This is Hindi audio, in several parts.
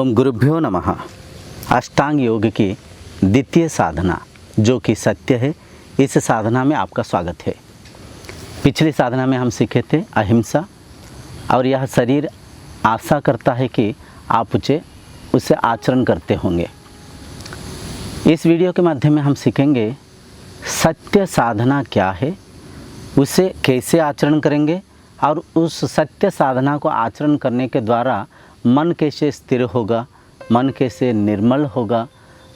ओम गुरुभ्यो नमः। अष्टांग योग की द्वितीय साधना जो कि सत्य है, इस साधना में आपका स्वागत है। पिछली साधना में हम सीखे थे अहिंसा, और यह शरीर आशा करता है कि आप उसे आचरण करते होंगे। इस वीडियो के माध्यम में हम सीखेंगे सत्य साधना क्या है, उसे कैसे आचरण करेंगे और उस सत्य साधना को आचरण करने के द्वारा मन कैसे स्थिर होगा, मन कैसे निर्मल होगा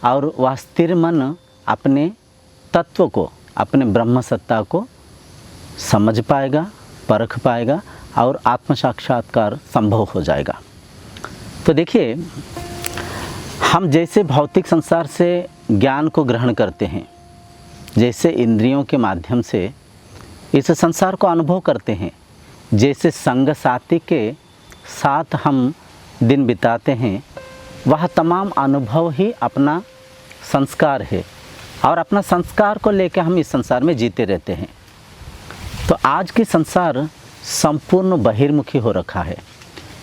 और वह स्थिर मन अपने तत्व को, अपने ब्रह्म सत्ता को समझ पाएगा, परख पाएगा और आत्म साक्षात्कार संभव हो जाएगा। तो देखिए, हम जैसे भौतिक संसार से ज्ञान को ग्रहण करते हैं, जैसे इंद्रियों के माध्यम से इस संसार को अनुभव करते हैं, जैसे संग साथी के साथ हम दिन बिताते हैं, वह तमाम अनुभव ही अपना संस्कार है और अपना संस्कार को लेकर हम इस संसार में जीते रहते हैं। तो आज की संसार संपूर्ण बहिर्मुखी हो रखा है,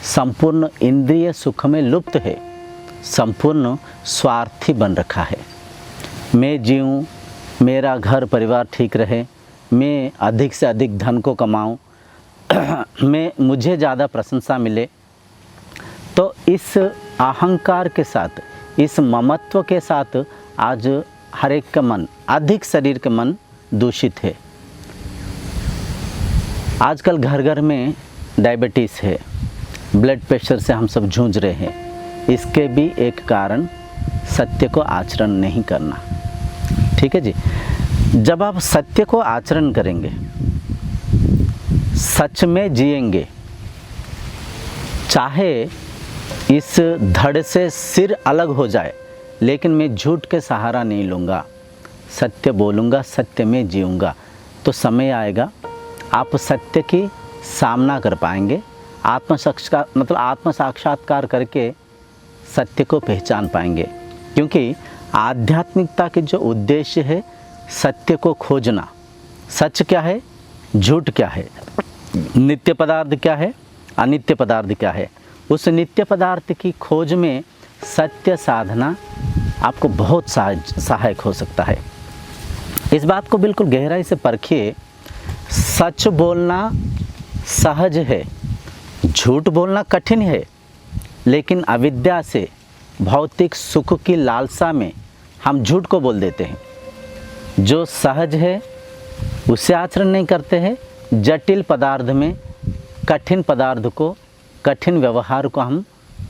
संपूर्ण इंद्रिय सुख में लुप्त है, संपूर्ण स्वार्थी बन रखा है। मैं जीऊँ, मेरा घर परिवार ठीक रहे, मैं अधिक से अधिक धन को कमाऊँ, मुझे ज़्यादा प्रशंसा मिले। तो इस अहंकार के साथ, इस ममत्व के साथ आज हर एक का मन, अधिक शरीर का मन दूषित है। आजकल घर घर में डायबिटीज़ है, ब्लड प्रेशर से हम सब जूझ रहे हैं। इसके भी एक कारण सत्य को आचरण नहीं करना। ठीक है जी। जब आप सत्य को आचरण करेंगे, सच में जिएंगे, चाहे इस धड़ से सिर अलग हो जाए, लेकिन मैं झूठ के सहारा नहीं लूँगा, सत्य बोलूँगा, सत्य में जीऊँगा, तो समय आएगा आप सत्य की सामना कर पाएंगे। आत्म साक्षात्कार करके सत्य को पहचान पाएंगे। क्योंकि आध्यात्मिकता के जो उद्देश्य है, सत्य को खोजना। सच क्या है, झूठ क्या है, नित्य पदार्थ क्या है, अनित्य पदार्थ क्या है। उस नित्य पदार्थ की खोज में सत्य साधना आपको बहुत सहायक हो सकता है। इस बात को बिल्कुल गहराई से परखिए। सच बोलना सहज है, झूठ बोलना कठिन है, लेकिन अविद्या से, भौतिक सुख की लालसा में हम झूठ को बोल देते हैं। जो सहज है उसे आचरण नहीं करते हैं। जटिल पदार्थ में कठिन पदार्थ को, कठिन व्यवहार को हम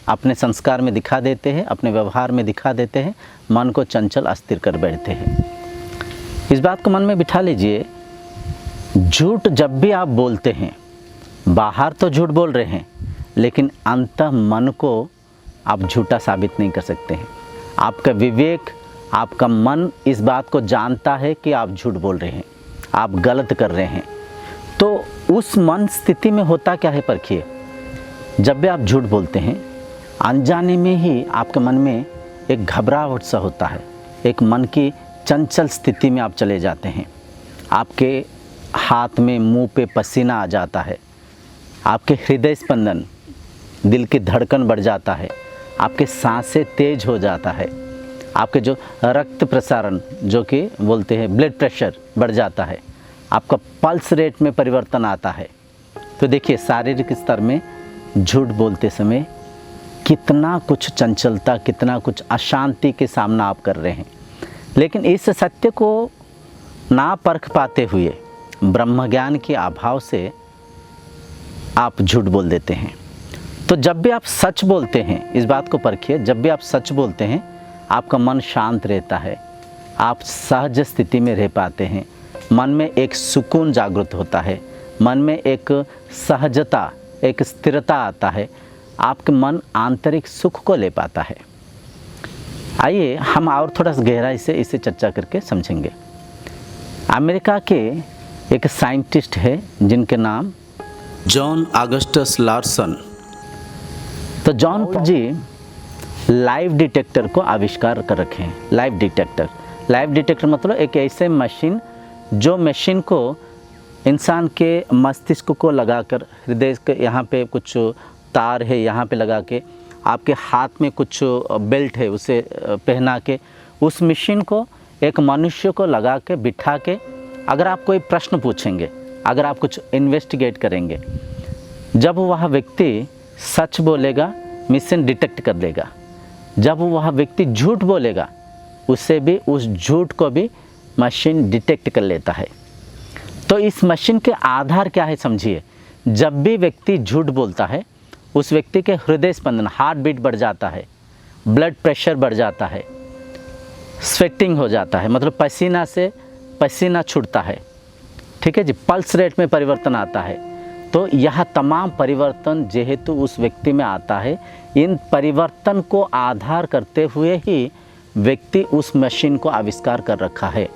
अपने संस्कार में दिखा देते हैं, अपने व्यवहार में दिखा देते हैं, मन को चंचल अस्थिर कर बैठते हैं। इस बात को मन में बिठा लीजिए। झूठ जब भी आप बोलते हैं, बाहर तो झूठ बोल रहे हैं, लेकिन अंतः मन को आप झूठा साबित नहीं कर सकते हैं। आपका विवेक, आपका मन इस बात को जानता है कि आप झूठ बोल रहे हैं, आप गलत कर रहे हैं। तो उस मन स्थिति में होता क्या है, परखिए। जब भी आप झूठ बोलते हैं, अनजाने में ही आपके मन में एक घबराहट सा होता है, एक मन की चंचल स्थिति में आप चले जाते हैं। आपके हाथ में, मुंह पे पसीना आ जाता है, आपके हृदय स्पंदन, दिल की धड़कन बढ़ जाता है, आपके सांसें तेज हो जाता है, आपके जो रक्त प्रसारण, जो कि बोलते हैं ब्लड प्रेशर, बढ़ जाता है, आपका पल्स रेट में परिवर्तन आता है। तो देखिए, शारीरिक स्तर में झूठ बोलते समय कितना कुछ चंचलता, कितना कुछ अशांति के सामना आप कर रहे हैं। लेकिन इस सत्य को ना परख पाते हुए, ब्रह्म ज्ञान के अभाव से आप झूठ बोल देते हैं। तो जब भी आप सच बोलते हैं, इस बात को परखिए, जब भी आप सच बोलते हैं, आपका मन शांत रहता है, आप सहज स्थिति में रह पाते हैं, मन में एक सुकून जागृत होता है, मन में एक सहजता, एक स्थिरता आता है, आपके मन आंतरिक सुख को ले पाता है। आइए हम और थोड़ा सा गहराई से इसे चर्चा करके समझेंगे। अमेरिका के एक साइंटिस्ट है जिनके नाम जॉन ऑगस्टस लार्सन। तो जॉन जी लाइव डिटेक्टर को आविष्कार कर रखे हैं। लाइव डिटेक्टर मतलब एक ऐसे मशीन, जो मशीन को इंसान के मस्तिष्क को लगाकर, हृदय के यहाँ पे कुछ तार है यहाँ पे लगा के, आपके हाथ में कुछ बेल्ट है उसे पहना के उस मशीन को एक मनुष्य को लगा के बिठा के अगर आप कोई प्रश्न पूछेंगे, अगर आप कुछ इन्वेस्टिगेट करेंगे, जब वह व्यक्ति सच बोलेगा मशीन डिटेक्ट कर लेगा, जब वह व्यक्ति झूठ बोलेगा उसे भी, उस झूठ को भी मशीन डिटेक्ट कर लेता है। तो इस मशीन के आधार क्या है समझिए, जब भी व्यक्ति झूठ बोलता है उस व्यक्ति के हृदय स्पंदन, हार्ट बीट बढ़ जाता है, ब्लड प्रेशर बढ़ जाता है, स्वेटिंग हो जाता है, मतलब पसीना से पसीना छूटता है, ठीक है जी, पल्स रेट में परिवर्तन आता है। तो यह तमाम परिवर्तन जेहेतु उस व्यक्ति में आता है, इन परिवर्तन को आधार करते हुए ही व्यक्ति उस मशीन को आविष्कार कर रखा है।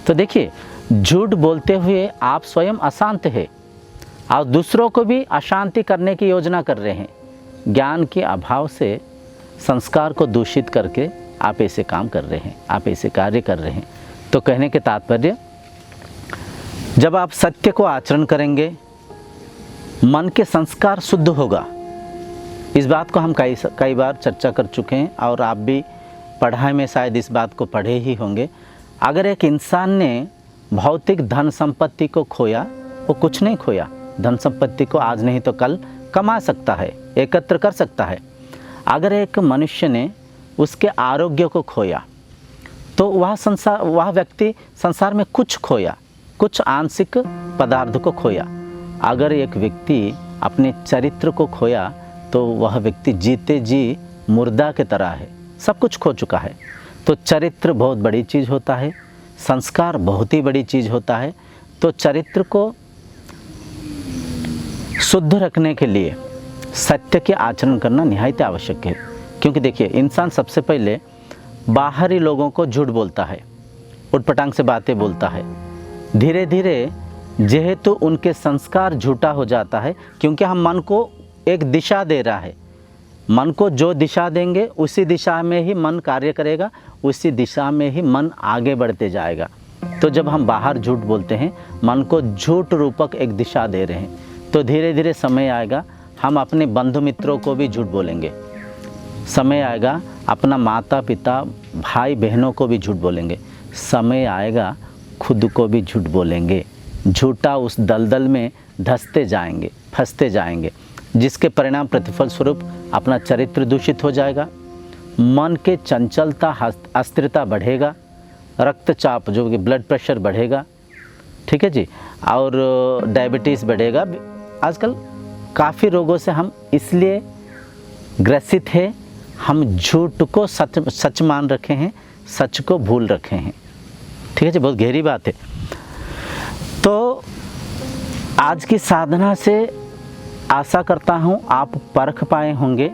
तो देखिए, झूठ बोलते हुए आप स्वयं अशांत है और दूसरों को भी अशांति करने की योजना कर रहे हैं। ज्ञान के अभाव से संस्कार को दूषित करके आप ऐसे काम कर रहे हैं, आप ऐसे कार्य कर रहे हैं। तो कहने के तात्पर्य, जब आप सत्य को आचरण करेंगे मन के संस्कार शुद्ध होगा। इस बात को हम कई बार चर्चा कर चुके हैं और आप भी पढ़ाई में शायद इस बात को पढ़े ही होंगे। अगर एक इंसान ने भौतिक धन संपत्ति को खोया, वो कुछ नहीं खोया। धन संपत्ति को आज नहीं तो कल कमा सकता है, एकत्र कर सकता है। अगर एक मनुष्य ने उसके आरोग्य को खोया तो वह व्यक्ति संसार में कुछ खोया, कुछ आंशिक पदार्थ को खोया। अगर एक व्यक्ति अपने चरित्र को खोया तो वह व्यक्ति जीते जी मुर्दा के तरह है, सब कुछ खो चुका है। तो चरित्र बहुत बड़ी चीज़ होता है, संस्कार बहुत ही बड़ी चीज़ होता है। तो चरित्र को शुद्ध रखने के लिए सत्य के आचरण करना निहायत आवश्यक है। क्योंकि देखिए, इंसान सबसे पहले बाहरी लोगों को झूठ बोलता है, उटपटांग से बातें बोलता है। धीरे धीरे जेहेतु उनके संस्कार झूठा हो जाता है, क्योंकि हम मन को एक दिशा दे रहा है। मन को जो दिशा देंगे उसी दिशा में ही मन कार्य करेगा, उसी दिशा में ही मन आगे बढ़ते जाएगा। तो जब हम बाहर झूठ बोलते हैं, मन को झूठ रूपक एक दिशा दे रहे हैं, तो धीरे धीरे समय आएगा हम अपने बंधु मित्रों को भी झूठ बोलेंगे। समय आएगा अपना माता पिता भाई बहनों को भी झूठ बोलेंगे। समय आएगा खुद को भी झूठ बोलेंगे। झूठा उस दलदल में धंसते जाएंगे, फंसते जाएंगे, जिसके परिणाम प्रतिफल स्वरूप अपना चरित्र दूषित हो जाएगा, मन के चंचलता अस्थिरता बढ़ेगा, रक्तचाप जो कि ब्लड प्रेशर बढ़ेगा, ठीक है जी, और डायबिटीज़ बढ़ेगा। आजकल काफ़ी रोगों से हम इसलिए ग्रसित हैं, हम झूठ को सच मान रखे हैं, सच को भूल रखे हैं, ठीक है जी, बहुत गहरी बात है। तो आज की साधना से आशा करता हूँ आप परख पाए होंगे,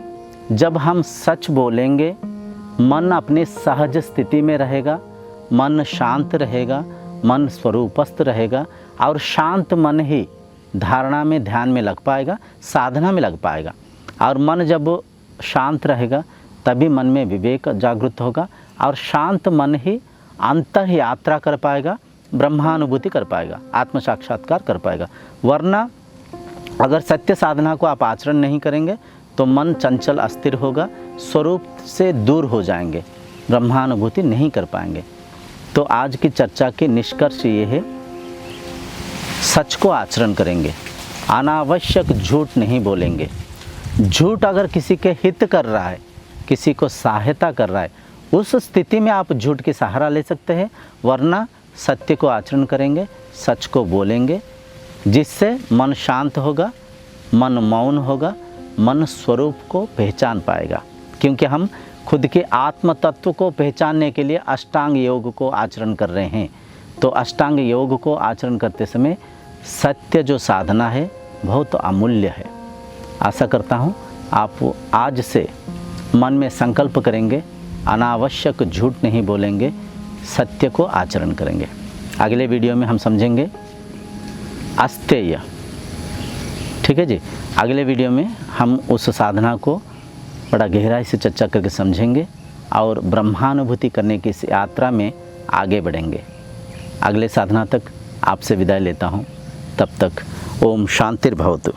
जब हम सच बोलेंगे मन अपनी सहज स्थिति में रहेगा, मन शांत रहेगा, मन स्वरूपस्थ रहेगा, और शांत मन ही धारणा में, ध्यान में लग पाएगा, साधना में लग पाएगा। और मन जब शांत रहेगा तभी मन में विवेक जागृत होगा, और शांत मन ही अंतर यात्रा कर पाएगा, ब्रह्मानुभूति कर पाएगा, आत्म साक्षात्कार कर पाएगा। वरना अगर सत्य साधना को आप आचरण नहीं करेंगे तो मन चंचल अस्थिर होगा, स्वरूप से दूर हो जाएंगे, ब्रह्मानुभूति नहीं कर पाएंगे। तो आज की चर्चा के निष्कर्ष ये है, सच को आचरण करेंगे, अनावश्यक झूठ नहीं बोलेंगे। झूठ अगर किसी के हित कर रहा है, किसी को सहायता कर रहा है, उस स्थिति में आप झूठ की सहारा ले सकते हैं। वरना सत्य को आचरण करेंगे, सच को बोलेंगे, जिससे मन शांत होगा, मन मौन होगा, मन स्वरूप को पहचान पाएगा। क्योंकि हम खुद के आत्म तत्व को पहचानने के लिए अष्टांग योग को आचरण कर रहे हैं। तो अष्टांग योग को आचरण करते समय सत्य जो साधना है बहुत अमूल्य है। आशा करता हूँ आप आज से मन में संकल्प करेंगे, अनावश्यक झूठ नहीं बोलेंगे, सत्य को आचरण करेंगे। अगले वीडियो में हम समझेंगे अस्तेय, ठीक है जी। अगले वीडियो में हम उस साधना को बड़ा गहराई से चर्चा करके समझेंगे और ब्रह्मानुभूति करने की इस यात्रा में आगे बढ़ेंगे। अगले साधना तक आपसे विदाई लेता हूँ। तब तक ओम शांतिर्भवतु।